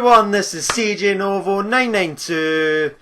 everyone, this is CJ Novo 992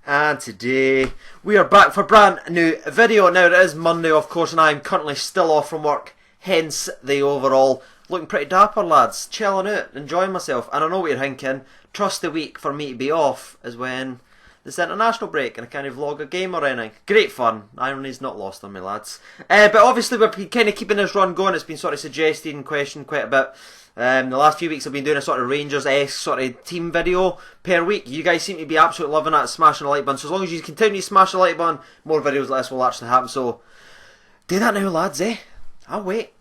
and today we are back for a brand new video. Now it is Monday of course and I am currently still off from work, hence the overall looking pretty dapper lads, chilling out, enjoying myself. And I know what you're thinking, trust the week for me to be off is when this international break and I kind of vlog a game or anything. Great fun, irony's not lost on me lads. But obviously we're kind of keeping this run going. It's been sort of suggested and questioned quite a bit. The last few weeks I've been doing a sort of Rangers-esque sort of team video per week. You guys seem to be absolutely loving that, smashing the like button. So as long as you continue to smash the like button, more videos like this will actually happen. So do that now lads, eh? I'll wait.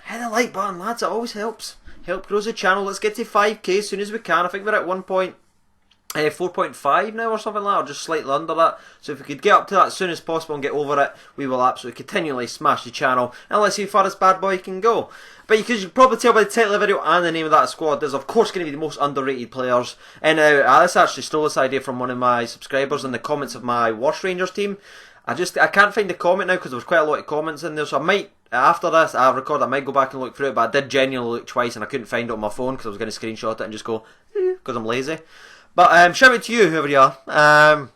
Hit the like button lads, it always helps. Help grows the channel. Let's get to 5k as soon as we can. I think we're at 4.5 now or something like that, or just slightly under that. So if we could get up to that as soon as possible and get over it, we will absolutely continually smash the channel and let's see how far this bad boy can go. But you can probably tell by the title of the video and the name of that squad, there's of course going to be the most underrated players. And Alice actually stole this idea from one of my subscribers in the comments of my worst Rangers team. I can't find the comment now because there was quite a lot of comments in there, so I might, after this I might go back and look through it, but I did genuinely look twice and I couldn't find it on my phone because I was going to screenshot it and just go, because I'm lazy. But shout out to you, whoever you are.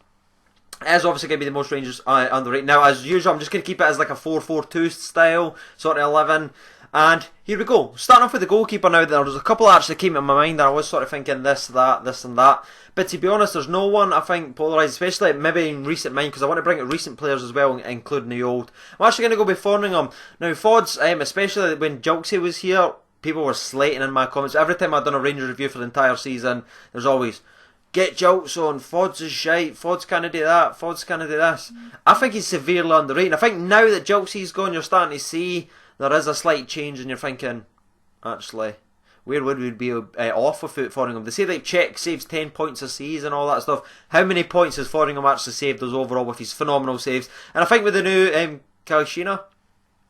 It is obviously going to be the most Rangers underrated. Now, as usual, I'm just going to keep it as like a 4-4-2 style, sort of 11. And here we go. Starting off with the goalkeeper now. There was a couple that actually came in my mind and I was sort of thinking this, that, this and that. But to be honest, there's no one I think polarised, especially maybe in recent mind, because I want to bring out recent players as well, including the old. I'm actually going to go with Fotheringham. Now, Fods, especially when Julksy was here, people were slating in my comments. Every time I've done a Rangers review for the entire season, there's always, get Julks on, Fods is shite, Fods can't do that, Fods can't do this. I think he's severely underrated. I think now that Julksy's gone, you're starting to see there is a slight change and you're thinking, actually, where would we be off without Fotheringham? They say like Czech saves 10 points a season and all that stuff. How many points has Fotheringham actually saved us overall with his phenomenal saves? And I think with the new Kalashina,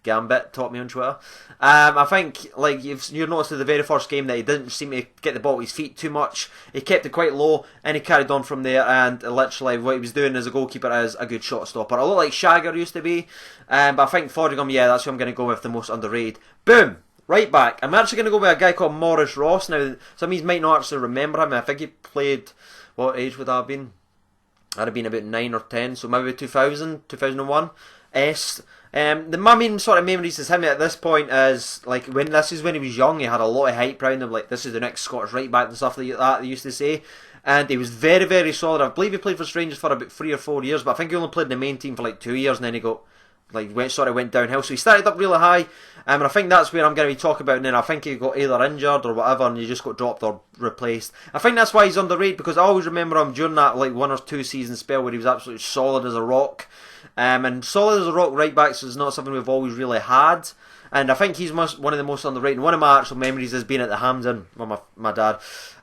Gambit taught me on Twitter. I think like you've noticed in the very first game that he didn't seem to get the ball with his feet too much. He kept it quite low and he carried on from there. And literally what he was doing as a goalkeeper is a good shot stopper. A lot like Shagger used to be. But I think Fotheringham, yeah, that's who I'm going to go with, the most underrated. Boom. Right back. I'm actually going to go with a guy called Maurice Ross. Now, some of you might not actually remember him. I think he played, what age would that have been? I'd have been about 9 or 10, so maybe 2000, 2001. My main sort of memories of him at this point is like this is when he was young. He had a lot of hype around him, like this is the next Scottish right back and stuff like that they used to say. And he was very, very solid. I believe he played for Rangers for about 3 or 4 years, but I think he only played in the main team for like 2 years, and then he got went downhill. So he started up really high, and I think that's where I'm going to be talking about. And then I think he got either injured or whatever, and he just got dropped or replaced. I think that's why he's underrated, because I always remember him during that like 1 or 2 season spell where he was absolutely solid as a rock. And solid as a rock right backs is not something we've always really had. And I think he's one of the most underrated. One of my actual memories has been at the Hampden with my dad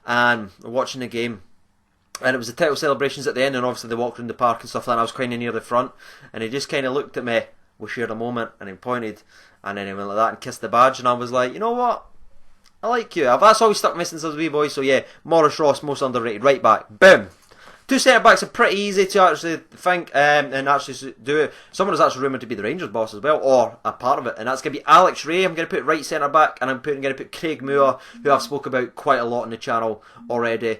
and watching the game. And it was the title celebrations at the end, and obviously they walked around the park and stuff like that. I was kind of near the front, and he just kind of looked at me. We shared a moment, and he pointed, and then he went like that and kissed the badge, and I was like, you know what? I like you. That's always stuck me since I was a wee boy. So yeah, Maurice Ross, most underrated right back. Boom. 2 centre backs are pretty easy to actually think and actually do it. Someone is actually rumoured to be the Rangers boss as well, or a part of it, and that's going to be Alex Rae. I'm going to put right centre back, and I'm going to put Craig Moore, who I've spoke about quite a lot on the channel already.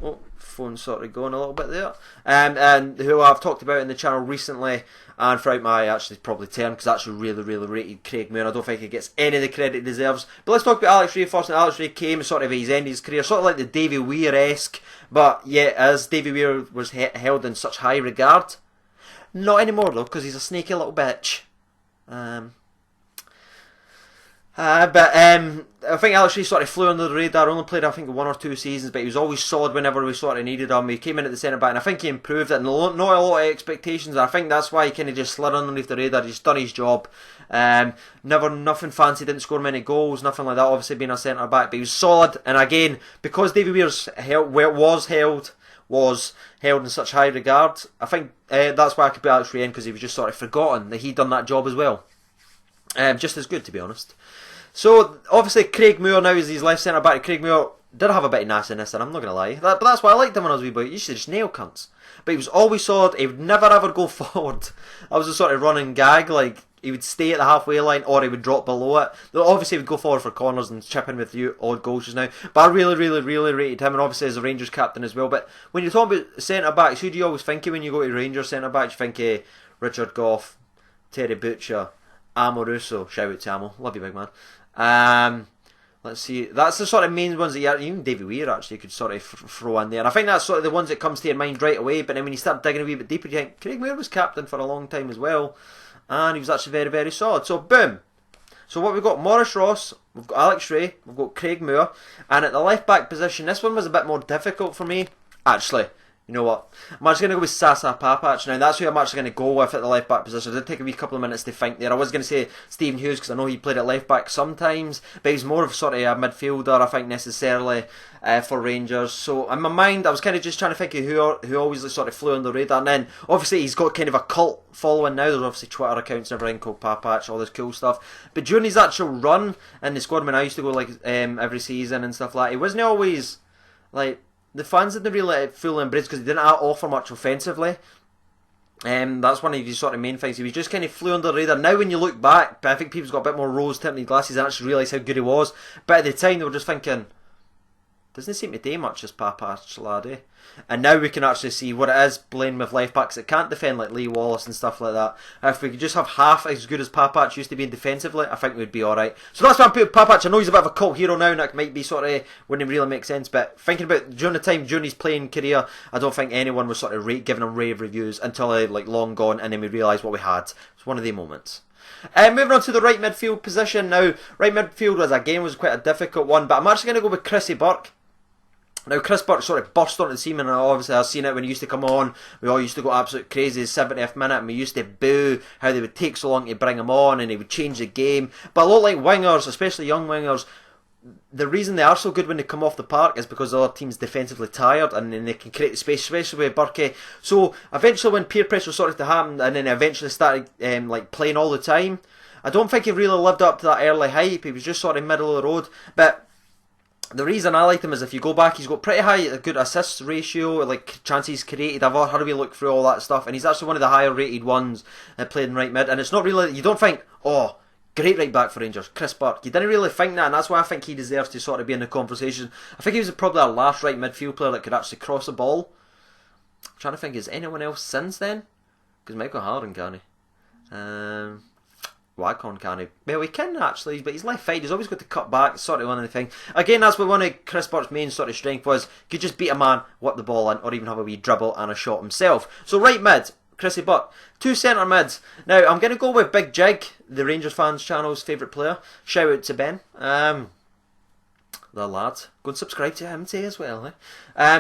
Oh, phone sort of going a little bit there. And who I've talked about in the channel recently and throughout my actually probably term, because that's really, really rated Craig Moore. I don't think he gets any of the credit he deserves. But let's talk about Alex Rae first. And Alex Rae came sort of at his end of his career, sort of like the Davy Weir-esque. But yeah, as Davy Weir was held in such high regard. Not anymore though, because he's a snaky little bitch. I think Alex Rae sort of flew under the radar. Only played I think 1 or 2 seasons, but he was always solid whenever we sort of needed him. He came in at the centre back, and I think he improved it. And not a lot of expectations. I think that's why he kind of just slid underneath the radar. He's done his job. Nothing fancy. Didn't score many goals. Nothing like that. Obviously being a centre back, but he was solid. And again, because Davy Weir's was held in such high regard, I think that's why I could put Alex Rae in, because he was just sort of forgotten that he'd done that job as well. Just as good, to be honest. So obviously Craig Moore now is his left centre back. Craig Moore did have a bit of nastiness, and I'm not going to lie. But that's why I liked him when I was a wee boy. He used to just nail cunts. But he was always solid. He would never ever go forward. I was a sort of running gag. Like he would stay at the halfway line or he would drop below it. Though obviously he would go forward for corners and chip in with you odd goals just now. But I really rated him, and obviously as a Rangers captain as well. But when you're talking about centre backs, who do you always think of when you go to Rangers centre backs? You think of Richard Gough, Terry Butcher, Amo Russo. Shout out to Amo, love you, big man. Let's see, that's the sort of main ones that even Davy Weir actually could sort of throw in there. And I think that's sort of the ones that comes to your mind right away. But then when you start digging a wee bit deeper, you think Craig Moore was captain for a long time as well, and he was actually very solid. So boom. So what we've got: Maurice Ross, we've got Alex Rae, we've got Craig Moore, and at the left back position, this one was a bit more difficult for me actually. You know what? I'm actually going to go with Sasa Papac now. That's who I'm actually going to go with at the left back position. I did take a wee couple of minutes to think there. I was going to say Stephen Hughes because I know he played at left back sometimes, but he's more of sort of a midfielder, I think, necessarily for Rangers. So in my mind, I was kind of just trying to think of who always sort of flew on the radar. And then obviously he's got kind of a cult following now. There's obviously Twitter accounts and everything called Papac, all this cool stuff. But during his actual run in the squad, when I used to go like every season and stuff like that, he wasn't always like. The fans didn't really fully embrace because he didn't offer much offensively. That's one of his sort of main things. He was just kind of flew under the radar. Now when you look back, I think people's got a bit more rose-tinted glasses and actually realise how good he was. But at the time they were just thinking, doesn't seem to do much, this Papac lad, eh? And now we can actually see what it is playing with left backs that can't defend, like Lee Wallace and stuff like that. If we could just have half as good as Papac used to be defensively, I think we'd be alright. So that's why I'm putting Papac. I know he's a bit of a cult hero now, and that might be sort of wouldn't really make sense. But thinking about during his playing career, I don't think anyone was sort of giving him rave reviews until like long gone, and then we realised what we had. It's one of the moments. Moving on to the right midfield position now. Right midfield was quite a difficult one, but I'm actually going to go with Chrissy Burke. Now, Chris Burke sort of burst onto the scene, and obviously I've seen it when he used to come on. We all used to go absolute crazy the 70th minute, and we used to boo how they would take so long to bring him on, and he would change the game. But a lot like wingers, especially young wingers, the reason they are so good when they come off the park is because the other team's defensively tired, and then they can create the space, especially with Burke. So eventually when peer pressure started to happen, and then eventually started like playing all the time, I don't think he really lived up to that early hype. He was just sort of middle of the road. But the reason I liked him is if you go back, he's got pretty high, a good assist ratio, like chances created. I've had a look through all that stuff, and he's actually one of the higher rated ones that played in right mid. And it's not really, you don't think, oh, great right back for Rangers, Chris Burke. You didn't really think that, and that's why I think he deserves to sort of be in the conversation. I think he was probably our last right midfield player that could actually cross the ball. I'm trying to think, is anyone else since then? Because Michael Harden can't he? Wacon can't he? Well, he can actually, but he's left-sided. He's always got to cut back, sort of one of the things. Again, that's what one of Chris Burke's main sort of strength was. He could just beat a man, whip the ball in, or even have a wee dribble and a shot himself. So right mid, Chrissy Burke. Two centre mids. Now, I'm going to go with Big Jig, the Rangers fans channel's favourite player. Shout out to Ben. The lad. Go and subscribe to him too as well.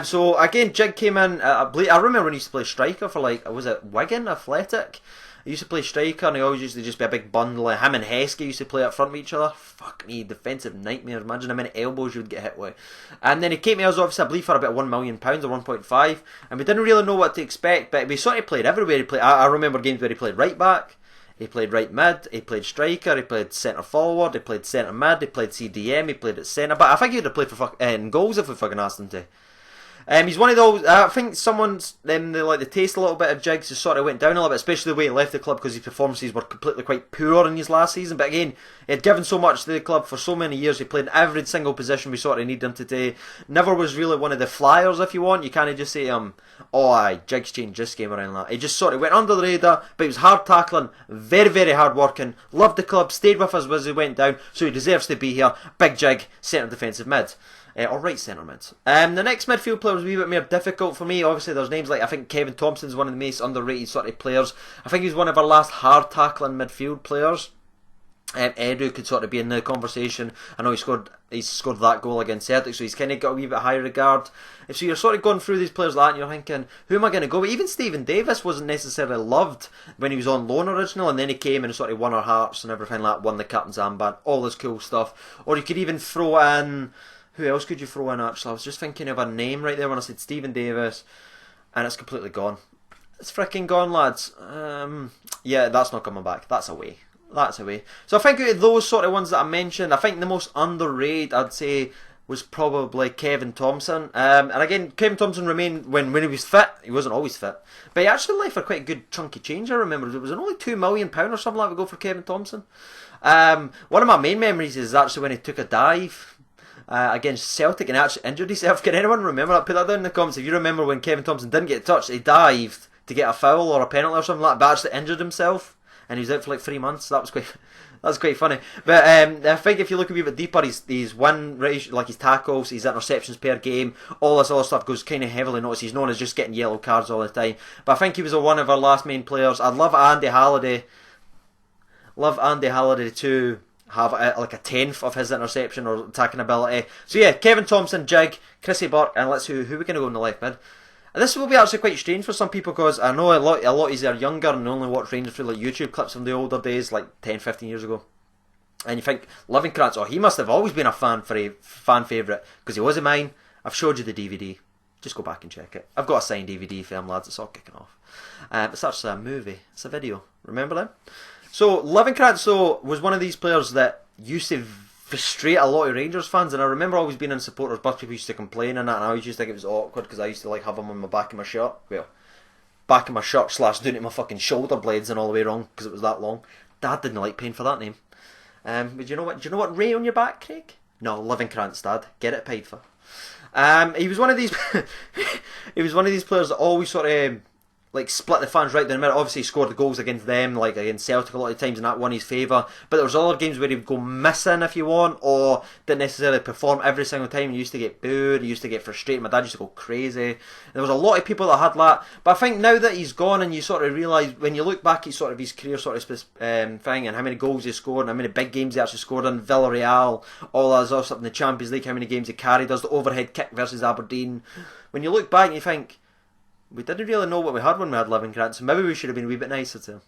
So again, Jig came in. I remember when he used to play striker for was it Wigan Athletic? He used to play striker, and he always used to just be a big bundle. Him and Heskey used to play up front with each other. Fuck me, defensive nightmares. Imagine how many elbows you would get hit with. And then he came to us, obviously, I believe, for about £1 million or 1.5, and we didn't really know what to expect. But we sort of played everywhere. He played. I remember games where he played right back, he played right mid, he played striker, he played centre forward, he played centre mid, he played CDM, he played at centre back. I think he would have played for goals if we fucking asked him to. He's one of those. I think someone's they like the taste a little bit of Jigs just sort of went down a little bit, especially the way he left the club because his performances were completely quite poor in his last season. But again, he had given so much to the club for so many years. He played in every single position we sort of need him today. Never was really one of the flyers, if you want. You can't just say oh aye, Jigs changed this game around that. He just sort of went under the radar, but he was hard tackling, very hard working, loved the club, stayed with us as he went down, so he deserves to be here. Big Jig, centre defensive mid. Or right centre mid. The next midfield player was a wee bit more difficult for me. Obviously, there's names like, I think Kevin Thompson's one of the most underrated sort of players. I think he's one of our last hard tackling midfield players. Edu could sort of be in the conversation. I know he's scored that goal against Celtic, so he's kind of got a wee bit higher regard. So you're sort of going through these players like that, and you're thinking, who am I going to go with? Even Stephen Davis wasn't necessarily loved when he was on loan originally, and then he came and sort of won our hearts and everything like that, won the captain's armband, all this cool stuff. Or you could even throw in, who else could you throw in actually? I was just thinking of a name right there when I said Stephen Davis, and it's completely gone. It's freaking gone, lads. Yeah, that's not coming back. That's away. That's away. So I think out of those sort of ones that I mentioned, I think the most underrated, I'd say, was probably Kevin Thompson. And again, Kevin Thompson remained when he was fit. He wasn't always fit, but he actually left for quite a good chunky change. I remember it was only £2 million or something like that to go for Kevin Thompson. One of my main memories is actually when he took a dive against Celtic and actually injured himself. Can anyone remember that? Put that down in the comments if you remember when Kevin Thompson didn't get touched. He dived to get a foul or a penalty or something like that, but actually injured himself and he was out for like 3 months. That's quite funny. But I think if you look a wee bit deeper, his win ratio, like his tackles, his interceptions per game, all this other stuff goes kind of heavily noticed. He's known as just getting yellow cards all the time. But I think he was one of our last main players. I'd love Andy Halliday. Love Andy Halliday to have like a tenth of his interception or attacking ability. So yeah, Kevin Thompson, Jig, Chrissy Burke, and let's see who we're going to go in the left mid. And this will be actually quite strange for some people because I know a lot of you are younger and only watch Rangers through like YouTube clips from the older days, like 10, 15 years ago. And you think, Livenkrantz, he must have always been a fan favourite because he wasn't mine. I've showed you the DVD. Just go back and check it. I've got a signed DVD for them lads, it's all kicking off. It's actually a movie, it's a video. Remember them? So Livenkrantz was one of these players that used to frustrate a lot of Rangers fans, and I remember always being in supporters bus, people used to complain and that, and I always used to think it was awkward because I used to like have him on the back of my shirt. Well, back of my shirt / down to my fucking shoulder blades and all the way wrong because it was that long. Dad didn't like paying for that name. But do you know what Ray on your back, Craig? No, Livenkrantz, Dad. Get it paid for. He was one of these. He was one of these players that always sort of like split the fans right down the middle. Obviously, he scored the goals against them, like against Celtic a lot of times, and that won his favour. But there was other games where he would go missing, if you want, or didn't necessarily perform every single time. He used to get booed, he used to get frustrated. My dad used to go crazy. There was a lot of people that had that. But I think now that he's gone, and you sort of realise when you look back at sort of his career sort of thing, and how many goals he scored, and how many big games he actually scored in Villarreal, all that other stuff in the Champions League, how many games he carried us, the overhead kick versus Aberdeen. When you look back, and you think, we didn't really know what we had when we had Livenkrantz, so maybe we should have been a wee bit nicer to him.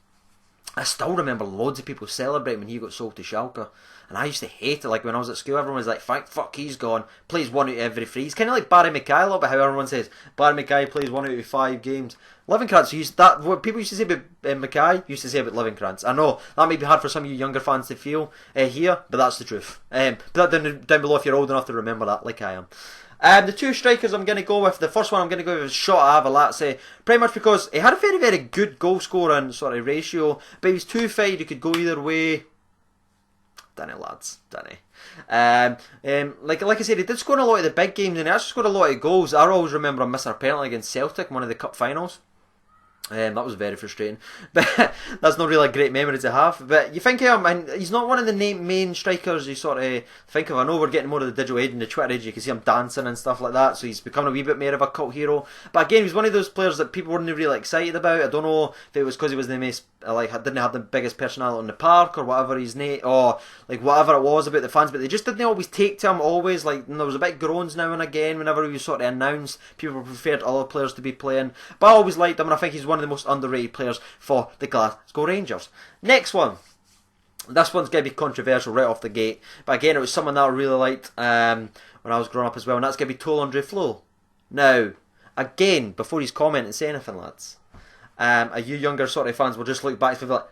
I still remember loads of people celebrating when he got sold to Schalke, and I used to hate it. Like when I was at school, everyone was like, fuck, he's gone, plays 1 out of every 3. He's kind of like Barry Mackay a little bit, how everyone says Barry Mackay plays 1 out of 5 games. Livenkrantz, what people used to say about Mackay used to say about Livenkrantz. I know that may be hard for some of you younger fans to feel here, but that's the truth. Put that down below if you're old enough to remember that, like I am. The two strikers I'm going to go with, the first one I'm going to go with is Shota Avalatse, pretty much because he had a very, very good goal scoring sort of ratio, but he was two-fide, he could go either way. Dunno, lads, dunno. Like I said, he did score in a lot of the big games, and he actually scored a lot of goals. I always remember him missing a penalty against Celtic in one of the cup finals. That was very frustrating, but that's not really a great memory to have. But you think of him, and he's not one of the main strikers you sort of think of. I know we're getting more of the digital age and the Twitter age, you can see him dancing and stuff like that, so he's become a wee bit more of a cult hero. But again, he's one of those players that people weren't really excited about. I don't know if it was because he was the most, didn't have the biggest personality on the park or whatever his name, or like whatever it was about the fans, but they just didn't always take to him always. Like, there was a bit of groans now and again whenever he was sort of announced. People preferred other players to be playing, but I always liked him, and I think he's one of the most underrated players for the Glasgow Rangers. Next one. This one's going to be controversial right off the gate, but again, it was someone that I really liked when I was growing up as well, and that's going to be Tol Flo. Now, again, before he's commenting and say anything, lads, you younger sort of fans will just look back to people like,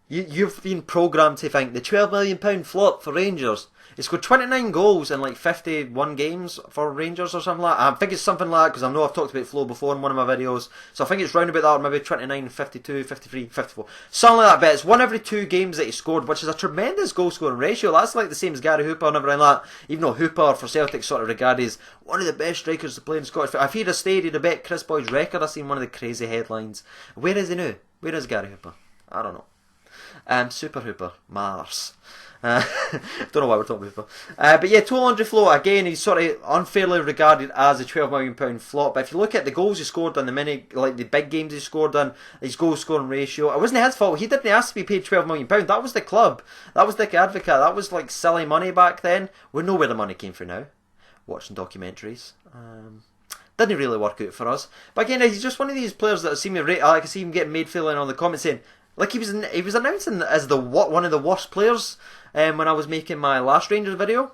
you've been programmed to think the £12 million flop for Rangers. He scored 29 goals in like 51 games for Rangers or something like that. I think it's something like that because I know I've talked about Flo before in one of my videos. So I think it's round about that, or maybe 29, 52, 53, 54. Something like that, but it's 1 every 2 games that he scored, which is a tremendous goal scoring ratio. That's like the same as Gary Hooper and everything like that. Even though Hooper for Celtic sort of regarded as one of the best strikers to play in Scottish football. If he'd have stayed, he'd have bet Chris Boyd's record. I've seen one of the crazy headlines. Where is he now? Where is Gary Hooper? I don't know. Super Hooper. Mars. Don't know why we're talking about Hooper. But yeah, Tol Flo, again, he's sort of unfairly regarded as a £12 million flop. But if you look at the goals he scored in the big games he scored in, his goal scoring ratio, it wasn't his fault. He didn't ask to be paid £12 million. That was the club. That was Dick Advocaat. That was like silly money back then. We know where the money came from now. Watching documentaries. Didn't really work out for us. But again, he's just one of these players that seem to rate. I can see him getting made feeling on the comments saying, like he was announcing as one of the worst players when I was making my last Rangers video,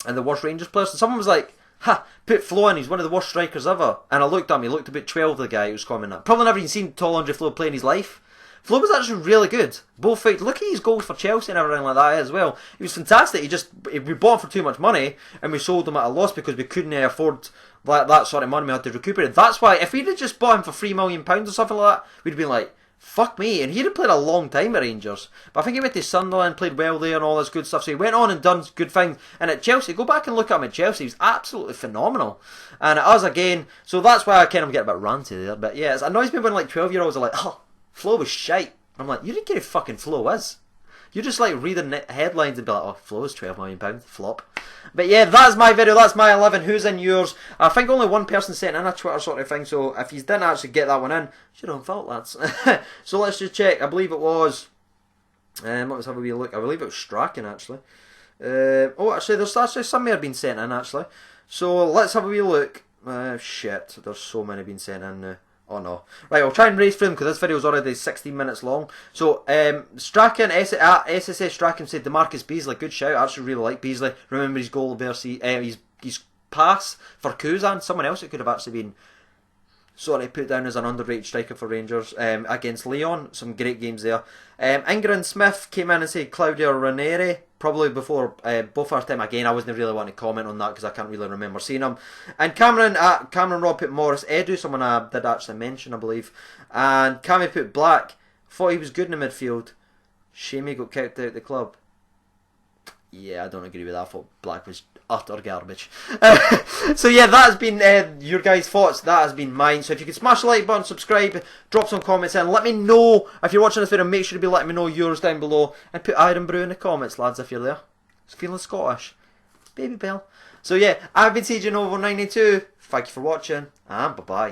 and the worst Rangers players. And someone was like, "Ha, put Flo in. He's one of the worst strikers ever." And I looked at him. He looked about 12. The guy who was commenting that. Probably never even seen Tol Flo play in his life. Flo was actually really good. Both fights. Look at his goals for Chelsea and everything like that as well. He was fantastic. We bought him for too much money and we sold him at a loss because we couldn't afford that sort of money. We had to recuperate. That's why if we'd have just bought him for £3 million or something like that, we'd have been like, fuck me. And he'd have played a long time at Rangers. But I think he went to Sunderland, played well there and all this good stuff. So he went on and done good things. And at Chelsea, go back and look at him at Chelsea. He was absolutely phenomenal. And at us again, so that's why I kind of get a bit ranty there. But yeah, it annoys me when like 12-year-olds are like, oh, Flo was shite. I'm like, you didn't get who fucking Flo is. You're just like reading headlines and be like, oh, Flo is £12 million, flop. But yeah, that's my video, that's my 11. Who's in yours? I think only one person sent in a Twitter sort of thing, so if you didn't actually get that one in, it's your own fault, lads. So let's just check. I believe it was, let's have a wee look. I believe it was Strachan, actually. Actually, there's actually some more been sent in, actually. So let's have a wee look. Shit, there's so many been sent in now. Oh no. Right, I'll try and race through them because this video is already 16 minutes long. So, Strachan, SSS Strachan said DeMarcus Beasley, good shout. I actually really like Beasley. Remember his goal versus, his pass for Kuzan. Someone else it could have actually been put down as an underrated striker for Rangers against Leon. Some great games there. Ingrid Smith came in and said Claudio Ranieri. Probably before both our time again. I wasn't really wanting to comment on that because I can't really remember seeing him. And Cameron Robb put Morris Edu, someone I did actually mention, I believe. And Cammy put Black. Thought he was good in the midfield. Shame he got kicked out of the club. Yeah, I don't agree with that. I thought Black was utter garbage. So yeah, that has been your guys' thoughts. That has been mine. So if you could smash the like button, subscribe, drop some comments in. Let me know if you're watching this video. Make sure to be letting me know yours down below. And put Iron Brew in the comments, lads, if you're there. It's feeling Scottish. Baby Bell. So yeah, I've been CJ Novo92. Thank you for watching. And bye-bye.